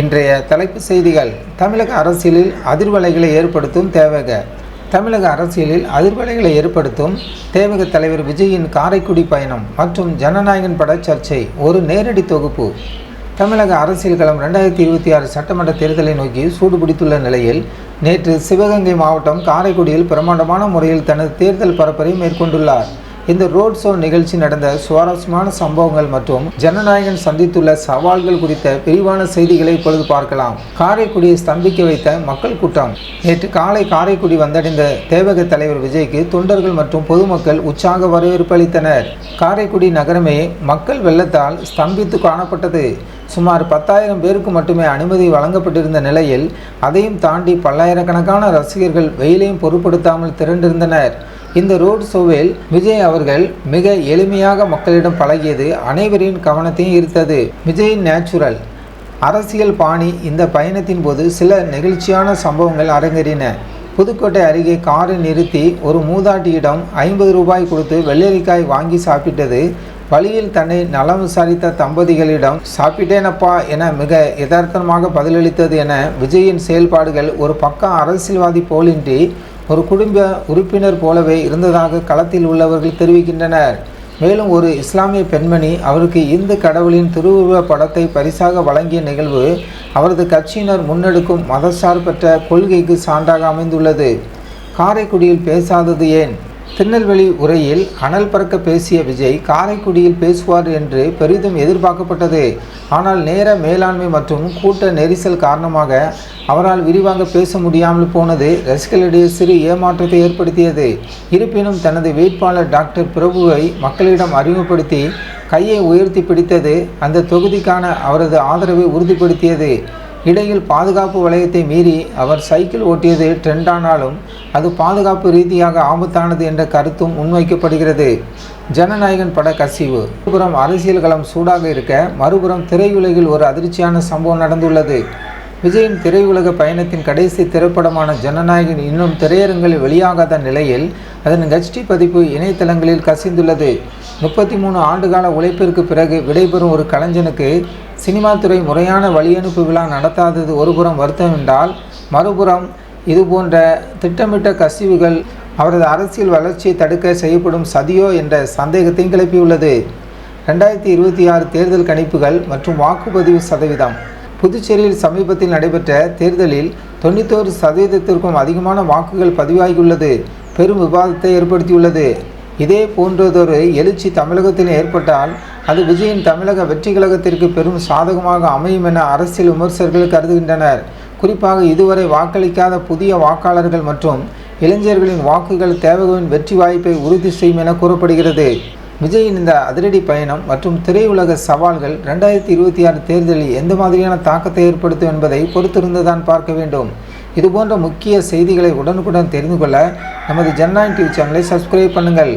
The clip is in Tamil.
இன்றைய தலைப்புச் செய்திகள். தமிழக அரசியலில் அதிர்வலைகளை ஏற்படுத்தும் தேவக. தமிழக அரசியலில் அதிர்வலைகளை ஏற்படுத்தும் தேவக தலைவர் விஜயின் காரைக்குடி பயணம் மற்றும் ஜனநாயகன் பட சர்ச்சை ஒரு நேரடி தொகுப்பு. தமிழக அரசியல் களம் 2026 சட்டமன்ற தேர்தலை நோக்கி சூடுபிடித்துள்ள நிலையில் நேற்று சிவகங்கை மாவட்டம் காரைக்குடியில் பிரமாண்டமான முறையில் தனது தேர்தல் பரப்புரை மேற்கொண்டுள்ளார். இந்த ரோட் ஷோ நிகழ்ச்சி நடந்த சுவாரஸ்யமான சம்பவங்கள் மற்றும் ஜனநாயகன் சந்தித்துள்ள சவால்கள் குறித்த விரிவான செய்திகளை இப்பொழுது பார்க்கலாம். காரைக்குடியை ஸ்தம்பிக்க வைத்த மக்கள் கூட்டம். நேற்று காலை காரைக்குடி வந்தடைந்த தேவக தலைவர் விஜய்க்கு தொண்டர்கள் மற்றும் பொதுமக்கள் உற்சாக வரவேற்பு அளித்தனர். காரைக்குடி நகரமே மக்கள் வெள்ளத்தால் ஸ்தம்பித்து காணப்பட்டது. சுமார் 10,000 பேருக்கு மட்டுமே அனுமதி வழங்கப்பட்டிருந்த நிலையில் அதையும் தாண்டி பல்லாயிரக்கணக்கான ரசிகர்கள் வெயிலையும் பொருட்படுத்தாமல் திரண்டிருந்தனர். இந்த ரோட் ஷோவில் விஜய் அவர்கள் மிக எளிமையாக மக்களிடம் பழகியது அனைவரின் கவனத்தையும் ஈர்த்தது. விஜயின் நேச்சுரல் அரசியல் பாணி. இந்த பயணத்தின் போது சில நெகிழ்ச்சியான சம்பவங்கள் அரங்கேறின. புதுக்கோட்டை அருகே காரை நிறுத்தி ஒரு மூதாட்டியிடம் 50 ரூபாய் கொடுத்து வெள்ளரிக்காய் வாங்கி சாப்பிட்டது. வழியில் தன்னை நலம் விசாரித்த தம்பதிகளிடம் சாப்பிட்டேனப்பா என மிக யதார்த்தமாக பதிலளித்தது என விஜயின் செயல்பாடுகள் ஒரு பக்கம் அரசியல்வாதி போலின்றி ஒரு குடும்ப உறுப்பினர் போலவே இருந்ததாக களத்தில் உள்ளவர்கள் தெரிவிக்கின்றனர். மேலும் ஒரு இஸ்லாமிய பெண்மணி அவருக்கு இந்து கடவுளின் திருவுருவ படத்தை பரிசாக வழங்கிய நிகழ்வு அவரது கட்சியினர் முன்னெடுக்கும் மதசார்பற்ற கொள்கைக்கு சான்றாக அமைந்துள்ளது. காரைக்குடியில் பேசாதது ஏன்? திருநெல்வேலி உரையில் அனல் பறக்க பேசிய விஜய் காரைக்குடியில் பேசுவார் என்று பெரிதும் எதிர்பார்க்கப்பட்டது. ஆனால் நேர மேலாண்மை மற்றும் கூட்ட நெரிசல் காரணமாக அவரால் விரிவாக பேச முடியாமல் போனது ரசிகர்களிடையே சிறு ஏமாற்றத்தை ஏற்படுத்தியது. இருப்பினும் தனது வேட்பாளர் டாக்டர் பிரபுவை மக்களிடம் அறிமுகப்படுத்தி கையை உயர்த்தி பிடித்தது அந்த தொகுதிக்கான அவரது ஆதரவை உறுதிப்படுத்தியது. இடையில் பாதுகாப்பு வளையத்தை மீறி அவர் சைக்கிள் ஓட்டியது ட்ரெண்டானாலும் அது பாதுகாப்பு ரீதியாக ஆபத்தானது என்ற கருத்தும் முன்வைக்கப்படுகிறது. ஜனநாயகன் பட கசிவு. ஒருபுறம் அரசியல் களம் சூடாக இருக்க மறுபுறம் திரையுலகில் ஒரு அதிர்ச்சியான சம்பவம் நடந்துள்ளது. விஜயின் திரையுலக பயணத்தின் கடைசி திரைப்படமான ஜனநாயகன் இன்னும் திரையரங்கில் வெளியாகாத நிலையில் அதன் HD பதிப்பு இணையதளங்களில் கசிந்துள்ளது. 33 ஆண்டுகால உழைப்பிற்கு பிறகு விடைபெறும் ஒரு கலைஞனுக்கு சினிமா துறை முறையான வழியனுப்பு விழா நடத்தாதது ஒருபுறம் வருத்தம் என்றால், மறுபுறம் இதுபோன்ற திட்டமிட்ட கசிவுகள் அவரது அரசியல் வளர்ச்சியை தடுக்க செய்யப்படும் சதியோ என்ற சந்தேகத்தையும் கிளப்பியுள்ளது. 2026 தேர்தல் கணிப்புகள் மற்றும் வாக்குப்பதிவு சதவீதம். புதுச்சேரியில் சமீபத்தில் நடைபெற்ற தேர்தலில் 91% அதிகமான வாக்குகள் பதிவாகியுள்ளது பெரும் விவாதத்தை ஏற்படுத்தியுள்ளது. இதே போன்றதொரு எழுச்சி தமிழகத்தில் ஏற்பட்டால் அது விஜயின் தமிழக வெற்றி கழகத்திற்கு பெரும் சாதகமாக அமையும் என அரசியல் விமர்சகர்கள் கருதுகின்றனர். குறிப்பாக இதுவரை வாக்களிக்காத புதிய வாக்காளர்கள் மற்றும் இளைஞர்களின் வாக்குகள் தேவகவின் வெற்றி வாய்ப்பை உறுதி செய்யும் என கூறப்படுகிறது. விஜயின் இந்த அதிரடி பயணம் மற்றும் திரையுலக சவால்கள் 2026 தேர்தலில் எந்த மாதிரியான தாக்கத்தை ஏற்படுத்தும் என்பதை பொறுத்திருந்துதான் பார்க்க வேண்டும். இதுபோன்ற முக்கிய செய்திகளை உடனுக்குடன் தெரிந்து கொள்ள நமது ஜனநாயகன் டிவி சேனலை சப்ஸ்கிரைப் பண்ணுங்கள்.